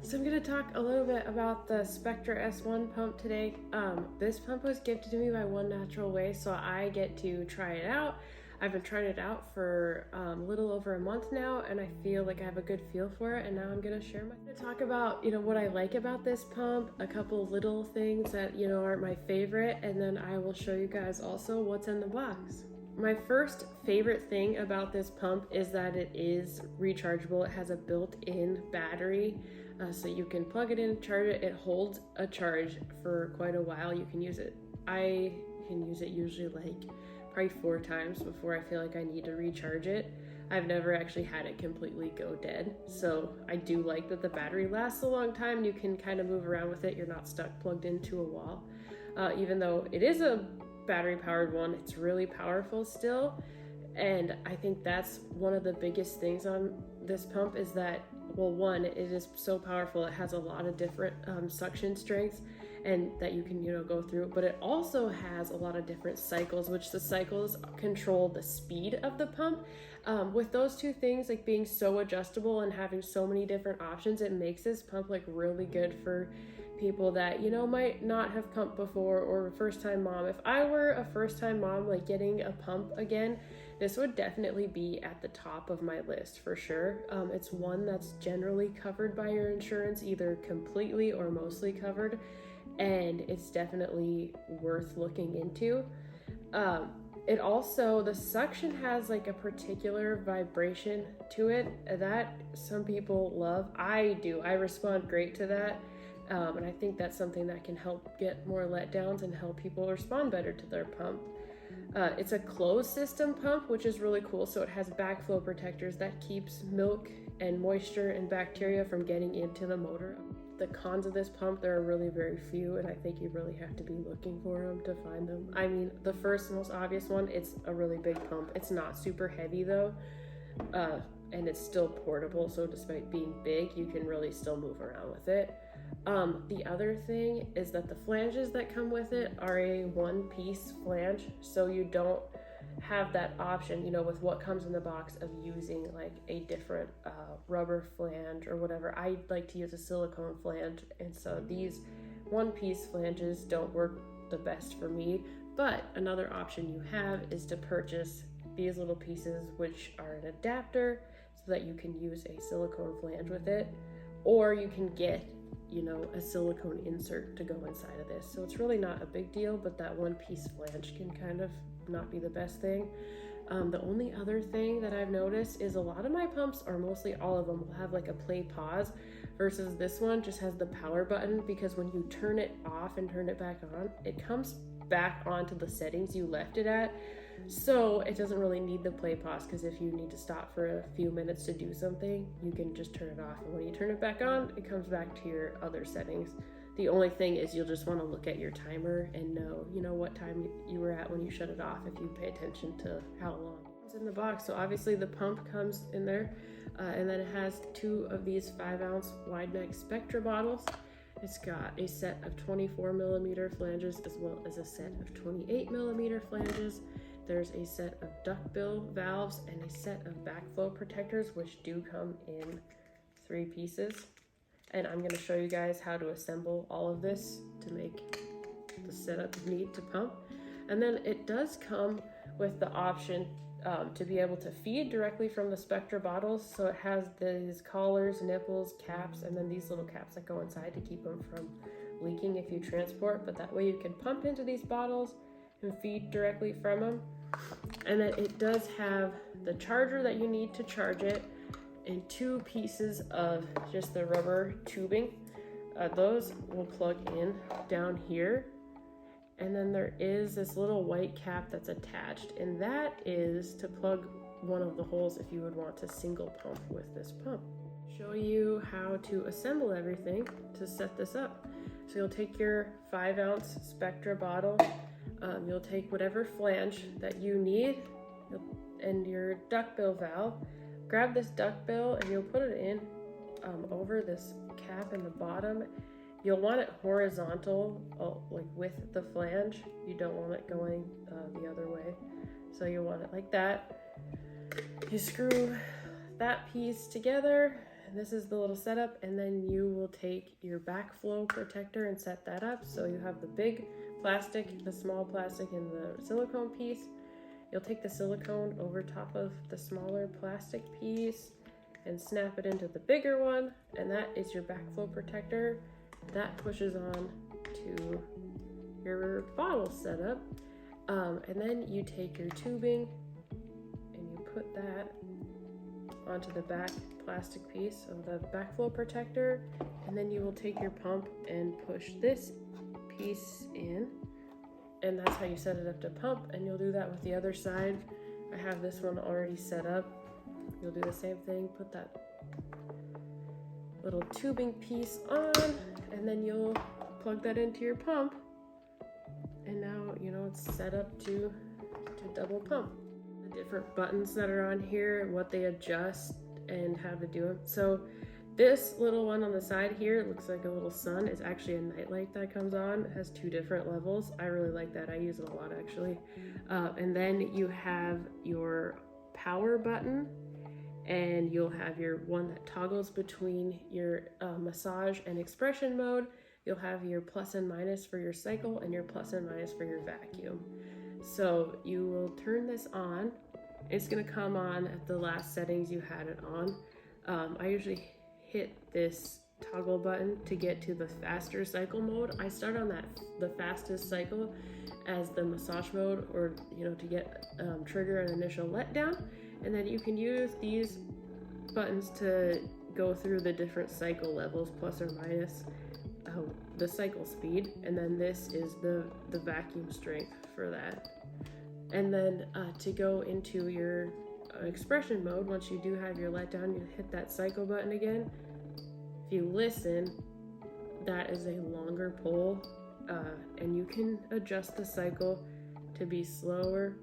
So I'm going to talk a little bit about the Spectra S1 pump today. This pump was gifted to me by One Natural Way, so I get to try it out. I've been trying it out for a little over a month now, and I feel like I have a good feel for it, and now I'm going to share talk about, what I like about this pump, a couple little things that, aren't my favorite, and then I will show you guys also what's in the box. My first favorite thing about this pump is that it is rechargeable. It has a built-in battery, so you can plug it in and charge it. It holds a charge for quite a while. You can use it. I can use it usually like probably 4 times before I feel like I need to recharge it. I've never actually had it completely go dead, so I do like that the battery lasts a long time. You can kind of move around with it. You're not stuck plugged into a wall. Even though it is a battery powered one, it's really powerful still, and I think that's one of the biggest things on this pump is that, well, one, it is so powerful. It has a lot of different suction strengths and that you can go through, but it also has a lot of different cycles, which the cycles control the speed of the pump. With those two things, like being so adjustable and having so many different options, it makes this pump like really good for people that might not have pumped before, or a first-time mom. If I were a first-time mom, like getting a pump again, this would definitely be at the top of my list for sure. It's one that's generally covered by your insurance, either completely or mostly covered, and it's definitely worth looking into. It also, the suction has like a particular vibration to it that some people love. I do. I respond great to that. And I think that's something that can help get more letdowns and help people respond better to their pump. It's a closed system pump, which is really cool. So it has backflow protectors that keeps milk and moisture and bacteria from getting into the motor. The cons of this pump, there are really very few, and I think you really have to be looking for them to find them. I mean, the first most obvious one, it's a really big pump. It's not super heavy though, and it's still portable. So despite being big, you can really still move around with it. The other thing is that the flanges that come with it are a one-piece flange, so you don't have that option, with what comes in the box of using like a different rubber flange or whatever. I like to use a silicone flange, and so these one-piece flanges don't work the best for me. But another option you have is to purchase these little pieces, which are an adapter, so that you can use a silicone flange with it, or you can get a silicone insert to go inside of this. So it's really not a big deal, but that one piece flange can kind of not be the best thing. The only other thing that I've noticed is a lot of my pumps, or mostly all of them, will have like a play pause, versus this one just has the power button, because when you turn it off and turn it back on, it comes back onto the settings you left it at. So it doesn't really need the play pause, because if you need to stop for a few minutes to do something, you can just turn it off, and when you turn it back on, it comes back to your other settings. The only thing is you'll just want to look at your timer and know what time you were at when you shut it off, if you pay attention to how long it's in the box. So obviously the pump comes in there, and then it has 2 of these 5-ounce wide neck Spectra bottles. It's got a set of 24 millimeter flanges as well as a set of 28 millimeter flanges. There's a set of duckbill valves and a set of backflow protectors, which do come in 3 pieces. And I'm going to show you guys how to assemble all of this to make the setup you need to pump. And then it does come with the option to be able to feed directly from the Spectra bottles. So it has these collars, nipples, caps, and then these little caps that go inside to keep them from leaking if you transport. But that way you can pump into these bottles and feed directly from them. And then it does have the charger that you need to charge it, and 2 pieces of just the rubber tubing. Those will plug in down here. And then there is this little white cap that's attached, and that is to plug one of the holes if you would want to single pump with this pump. Show you how to assemble everything to set this up. So you'll take your 5-ounce Spectra bottle, you'll take whatever flange that you need, and your duckbill valve. Grab this duckbill and you'll put it in over this cap in the bottom. You'll want it horizontal, like with the flange. You don't want it going the other way. So you want it like that. You screw that piece together, And this is the little setup, and then you will take your backflow protector and set that up. So you have the big plastic, the small plastic, and the silicone piece. You'll take the silicone over top of the smaller plastic piece and snap it into the bigger one, and that is your backflow protector. That pushes on to your bottle setup. And then you take your tubing and you put that onto the back plastic piece of the backflow protector, and then you will take your pump and push this piece in, and that's how you set it up to pump. And you'll do that with the other side. I have this one already set up. You'll do the same thing, put that little tubing piece on, and then you'll plug that into your pump, and now you know it's set up to double pump. The different buttons that are on here, what they adjust and how to do it. So this little one on the side here, it looks like a little sun. It's actually a nightlight that comes on. It has 2 different levels. I really like that. I use it a lot actually. And then you have your power button, and you'll have your one that toggles between your massage and expression mode. You'll have your plus and minus for your cycle and your plus and minus for your vacuum. So you will turn this on. It's gonna come on at the last settings you had it on. I usually hit this toggle button to get to the faster cycle mode. I start on the fastest cycle as the massage mode, or you know, to get trigger an initial letdown. And then you can use these buttons to go through the different cycle levels, plus or minus the cycle speed. And then this is the vacuum strength for that. And then to go into your expression mode, once you do have your letdown, you hit that cycle button again. If you listen, that is a longer pull, and you can adjust the cycle to be slower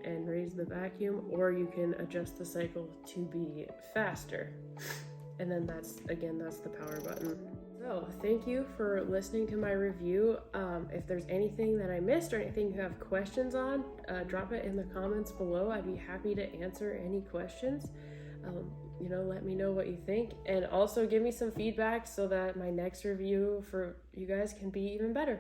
and raise the vacuum, or you can adjust the cycle to be faster. And then that's the power button. So thank you for listening to my review. If there's anything that I missed or anything you have questions on, drop it in the comments below. I'd be happy to answer any questions. You know, let me know what you think, and also give me some feedback so that my next review for you guys can be even better.